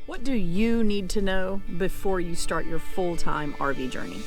What do you need to know before you start your full-time RV journey?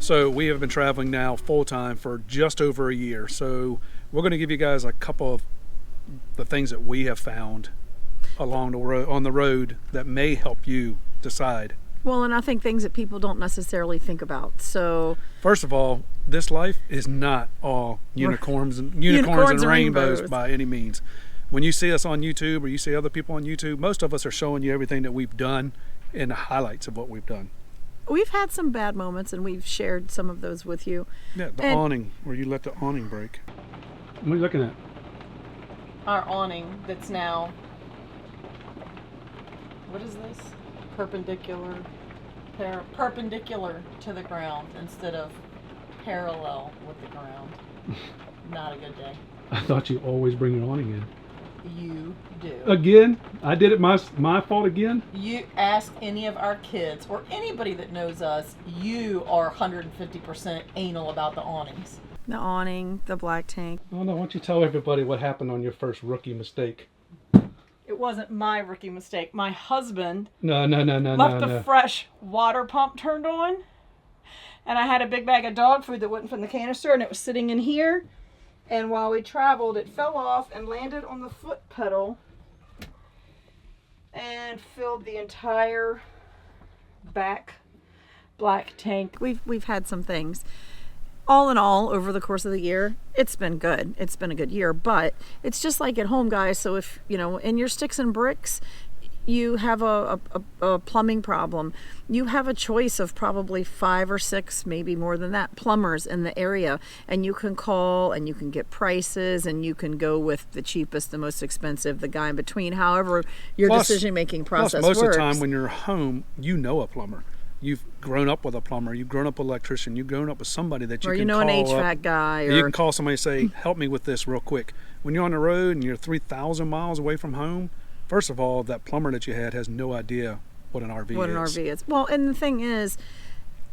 So we have been traveling now full-time for just over a year. So we're going to give you guys a couple of the things that we have found along the road, on the road, that may help you decide. Well, and I think things that people don't necessarily think about. So first of all, this life is not all unicorns and rainbows by any means. When you see us on YouTube or you see other people on YouTube, most of us are showing you everything that we've done and the highlights of what we've done. We've had some bad moments, and we've shared some of those with you. Yeah, the awning, where you let the awning break. What are you looking at? Our awning that's now, what is this? Perpendicular to the ground instead of parallel with the ground. Not a good day. I thought you always bring your awning in. You do. Again? I did it my fault again? You ask any of our kids or anybody that knows us, you are 150% anal about the awnings. The awning, the black tank. Oh no, why don't you tell everybody what happened on your first rookie mistake? It wasn't my rookie mistake. My husband left the fresh water pump turned on, and I had a big bag of dog food that wasn't from the canister, and it was sitting in here. And while we traveled, it fell off and landed on the foot pedal and filled the entire back black tank. We've had some things. All in all, over the course of the year, it's been good. It's been a good year, but it's just like at home, guys. So if, in your sticks and bricks, you have a plumbing problem, you have a choice of probably 5 or 6, maybe more than that, plumbers in the area, and you can call and you can get prices and you can go with the cheapest, the most expensive, the guy in between, however your decision-making process works. Most of the works. time when you're home, you know a plumber. You've grown up with a plumber, you've grown up with an electrician, you've grown up with somebody that you can call an HVAC guy. You can call somebody and say, help me with this real quick. When you're on the road and you're 3,000 miles away from home, first of all, that plumber that you had has no idea what an RV is. What an RV is. Well, and the thing is,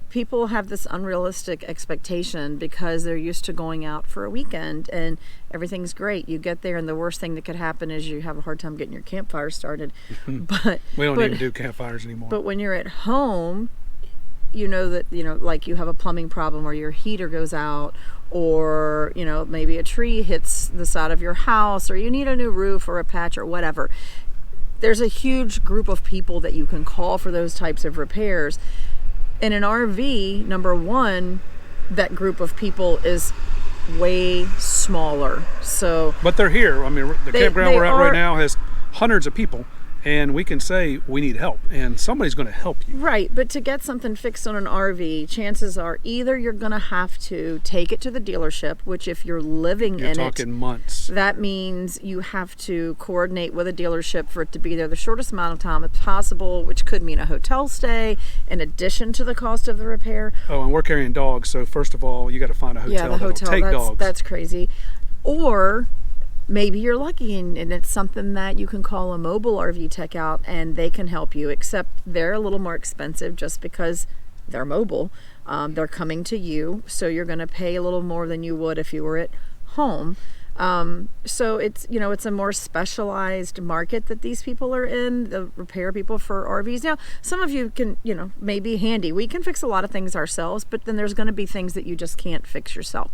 people have this unrealistic expectation because they're used to going out for a weekend and everything's great. You get there and the worst thing that could happen is you have a hard time getting your campfire started. But we don't even do campfires anymore. But when you're at home, you know that, like you have a plumbing problem or your heater goes out, or maybe a tree hits the side of your house, or you need a new roof or a patch or whatever. There's a huge group of people that you can call for those types of repairs. In an RV, number one, that group of people is way smaller. But they're here. I mean, the campground we're at right now has hundreds of people, and we can say we need help, and somebody's going to help you. Right, but to get something fixed on an RV, chances are either you're going to have to take it to the dealership, which if you're living in it, you're talking months. That means you have to coordinate with a dealership for it to be there the shortest amount of time as possible, which could mean a hotel stay in addition to the cost of the repair. Oh, and we're carrying dogs, so first of all, you got to find a hotel that'll take dogs. That's crazy. Or maybe you're lucky and it's something that you can call a mobile RV tech out and they can help you, except they're a little more expensive just because they're mobile. They're coming to you, so you're going to pay a little more than you would if you were at home. So it's, it's a more specialized market that these people are in, the repair people for RVs. Now, some of you can, may be handy. We can fix a lot of things ourselves, but then there's going to be things that you just can't fix yourself.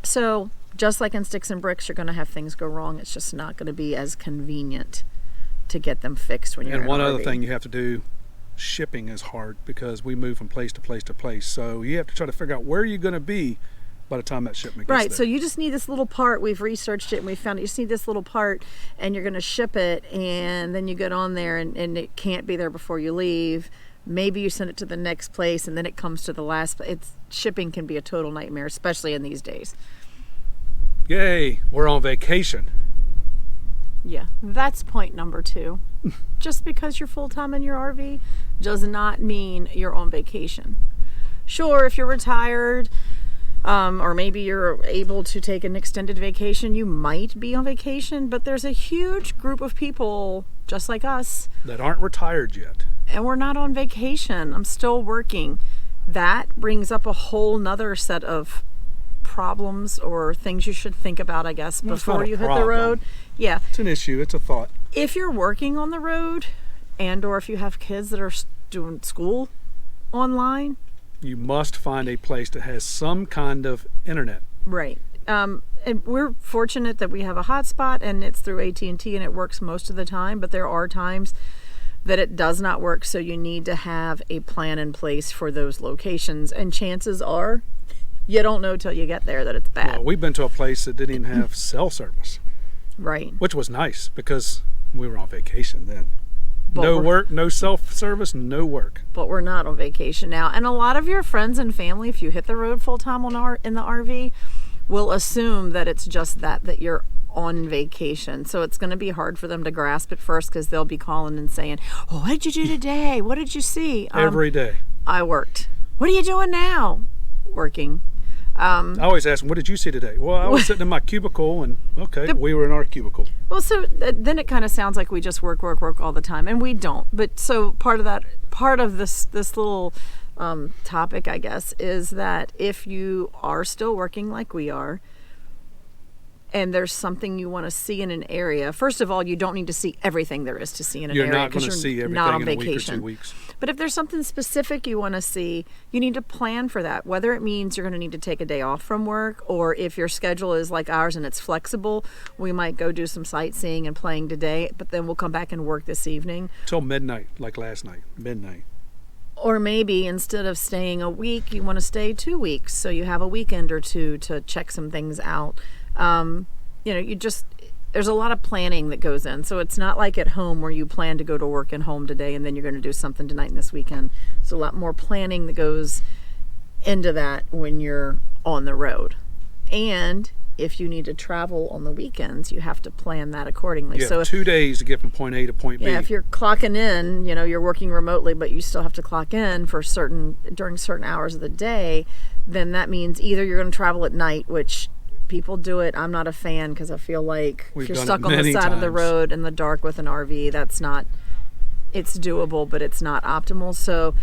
So just like in sticks and bricks, you're going to have things go wrong. It's just not going to be as convenient to get them fixed when you're in an RV. And one other thing you have to do, shipping is hard because we move from place to place to place. So you have to try to figure out where you're going to be by the time that shipment gets there. So you just need this little part. We've researched it and we found it. You just need this little part and you're going to ship it, and then you get on there and it can't be there before you leave. Maybe you send it to the next place and then it comes to the last place. Shipping can be a total nightmare, especially in these days. Yay, we're on vacation. Yeah, that's point number 2. Just because you're full-time in your RV does not mean you're on vacation. Sure, if you're retired, or maybe you're able to take an extended vacation, you might be on vacation, but there's a huge group of people just like us that aren't retired yet. And we're not on vacation. I'm still working. That brings up a whole nother set of problems or things you should think about, I guess, before you hit the road. Yeah. It's an issue. It's a thought. If you're working on the road and or if you have kids that are doing school online, you must find a place that has some kind of internet. Right. And we're fortunate that we have a hotspot and it's through AT&T and it works most of the time, but there are times that it does not work, so you need to have a plan in place for those locations, and chances are you don't know till you get there that it's bad. Well, we've been to a place that didn't even have cell service. Right. Which was nice because we were on vacation then. But no work, no cell service, no work. But we're not on vacation now. And a lot of your friends and family, if you hit the road full time in the RV, will assume that it's just that you're on vacation. So it's going to be hard for them to grasp at first because they'll be calling and saying, "Oh, what did you do today? What did you see?" Every day. I worked. What are you doing now? Working. I always ask them, "What did you see today?" Well, I was sitting in my cubicle, and we were in our cubicle. Well, so then it kind of sounds like we just work all the time, and we don't. But so part of this little topic, I guess, is that if you are still working like we are, and there's something you want to see in an area, first of all, you don't need to see everything there is to see in an area. You're not going to see everything in a week or 2 weeks. But if there's something specific you want to see, you need to plan for that. Whether it means you're going to need to take a day off from work, or if your schedule is like ours and it's flexible, we might go do some sightseeing and playing today, but then we'll come back and work this evening. Till midnight, like last night, midnight. Or maybe instead of staying a week, you want to stay 2 weeks, so you have a weekend or two to check some things out. There's a lot of planning that goes in. So it's not like at home where you plan to go to work and home today and then you're going to do something tonight and this weekend. There's a lot more planning that goes into that when you're on the road. And if you need to travel on the weekends, you have to plan that accordingly. You have 2 days to get from point A to point B. Yeah, if you're clocking in, you're working remotely, but you still have to clock in during certain hours of the day, then that means either you're going to travel at night, which people do it. I'm not a fan because I feel like if you're stuck on the side of the road in the dark with an RV, it's doable, but it's not optimal. So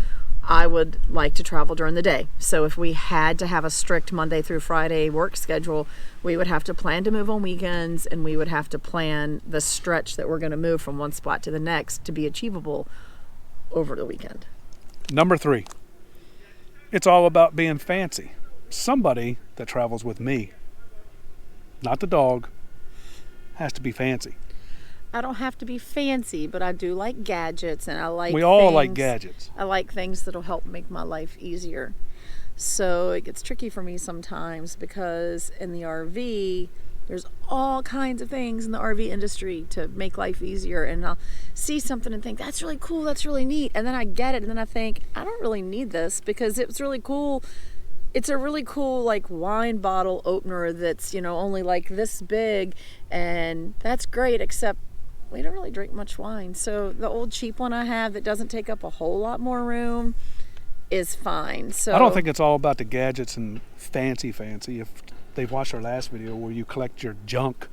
I would like to travel during the day. So if we had to have a strict Monday through Friday work schedule, we would have to plan to move on weekends, and we would have to plan the stretch that we're going to move from one spot to the next to be achievable over the weekend. Number 3, it's all about being fancy. Somebody that travels with me, not the dog, has to be fancy. I don't have to be fancy, but I do like gadgets, and we all like gadgets. I like things that'll help make my life easier. So it gets tricky for me sometimes because in the RV, there's all kinds of things in the RV industry to make life easier, and I'll see something and think, that's really cool, that's really neat, and then I get it, and then I think, I don't really need this because it's really cool. It's a really cool wine bottle opener that's only like this big, and that's great, except we don't really drink much wine. So the old cheap one I have that doesn't take up a whole lot more room is fine. So I don't think it's all about the gadgets and fancy. If they've watched our last video where you collect your junk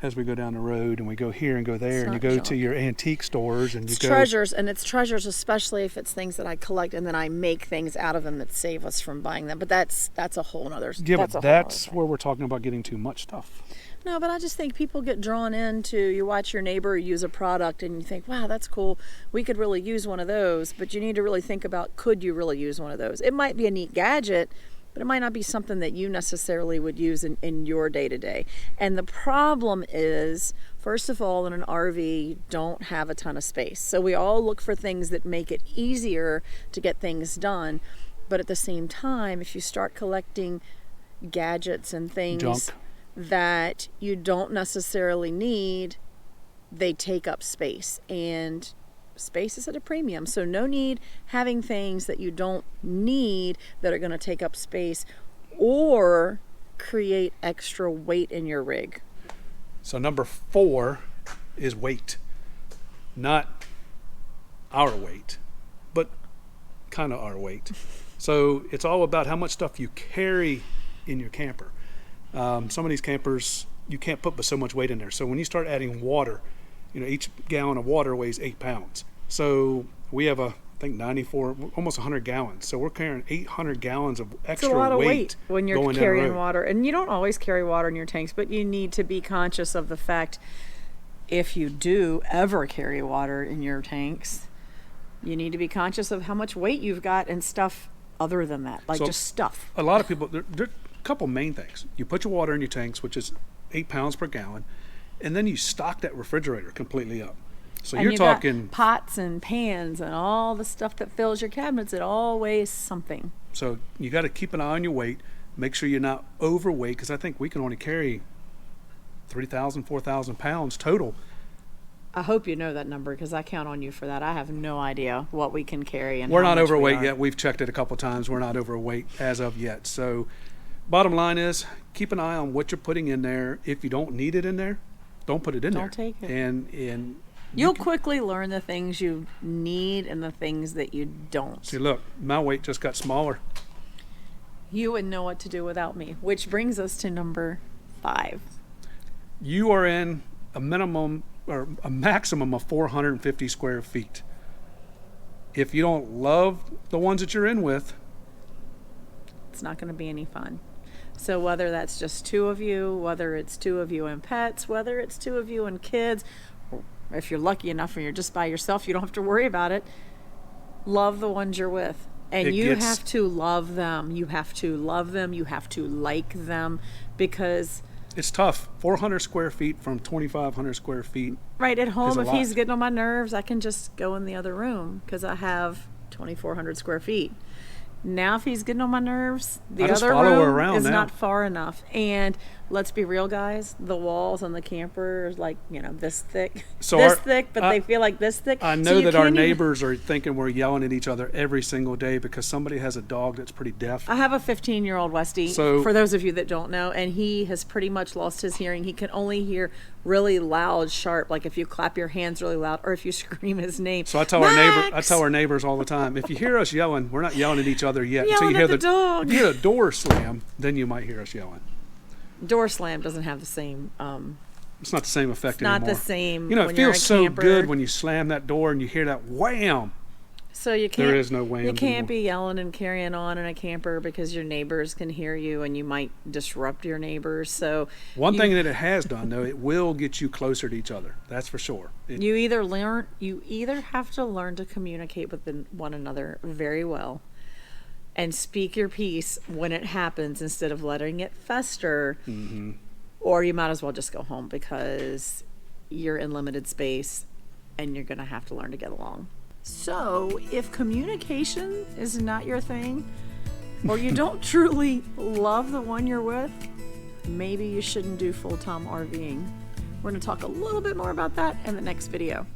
as we go down the road, and we go here and go there, and you go to your antique stores, and treasures, and it's treasures, especially if it's things that I collect and then I make things out of them that save us from buying them. But that's a whole nother. Yeah, but that's where we're talking about getting too much stuff. No, but I just think people get drawn into, you watch your neighbor use a product and you think, wow, that's cool. We could really use one of those. But you need to really think about, could you really use one of those? It might be a neat gadget, but it might not be something that you necessarily would use in your day-to-day. And the problem is, first of all, in an RV, you don't have a ton of space. So we all look for things that make it easier to get things done. But at the same time, if you start collecting gadgets and things that you don't necessarily need, they take up space. And space is at a premium, so no need having things that you don't need that are going to take up space or create extra weight in your rig. So number 4 is weight. Not our weight, but kind of our weight. So it's all about how much stuff you carry in your camper. Some of these campers, you can't put but so much weight in there. So when you start adding water, each gallon of water weighs 8 pounds. So we have I think 94, almost 100 gallons. So we're carrying 800 gallons of extra weight. It's a lot of weight when you're carrying water. water. And you don't always carry water in your tanks, but you need to be conscious of the fact, if you do ever carry water in your tanks, you need to be conscious of how much weight you've got and stuff other than that, like just stuff. A lot of people, there are a couple main things. You put your water in your tanks, which is 8 pounds per gallon, and then you stock that refrigerator completely up. So and you're talking got pots and pans and all the stuff that fills your cabinets. It all weighs something. So you got to keep an eye on your weight. Make sure you're not overweight, because I think we can only carry 3,000, 4,000 pounds total. I hope you know that number, because I count on you for that. I have no idea what we can carry. And we're not overweight yet. We've checked it a couple times. We're not overweight as of yet. So bottom line is, keep an eye on what you're putting in there. If you don't need it in there, don't put it in there. Don't take it. And you'll quickly learn the things you need and the things that you don't. See, look, my weight just got smaller. You wouldn't know what to do without me, which brings us to number 5. You are in a minimum or a maximum of 450 square feet. If you don't love the ones that you're in with, it's not going to be any fun. So whether that's just 2 of you, whether it's 2 of you and pets, whether it's 2 of you and kids, or if you're lucky enough and you're just by yourself, you don't have to worry about it. Love the ones you're with. And you have to love them. You have to love them. You have to like them, because it's tough. 400 square feet from 2,500 square feet. Right at home, if he's getting on my nerves, I can just go in the other room because I have 2,400 square feet. Now, if he's getting on my nerves, the other room is not far enough. And let's be real, guys. The walls on the camper is like, this thick. So this thick, but they feel like this thick. I know that our neighbors are thinking we're yelling at each other every single day because somebody has a dog that's pretty deaf. I have a 15-year-old Westie, for those of you that don't know, and he has pretty much lost his hearing. He can only hear really loud, sharp, like if you clap your hands really loud or if you scream his name. So I tell our neighbors all the time, if you hear us yelling, we're not yelling at each other yet. Until you hear you hear the door slam, then you might hear us yelling. Door slam doesn't have the same it's not the same effect anymore. It's not the same. It feels so good when you slam that door and you hear that wham. So you can't. There is no wham. You can't be yelling and carrying on in a camper because your neighbors can hear you and you might disrupt your neighbors. So one thing that it has done, though, it will get you closer to each other. That's for sure. You either have to learn to communicate with one another very well and speak your piece when it happens instead of letting it fester, or you might as well just go home because you're in limited space and you're going to have to learn to get along. So if communication is not your thing, or you don't truly love the one you're with, maybe you shouldn't do full-time RVing. We're going to talk a little bit more about that in the next video.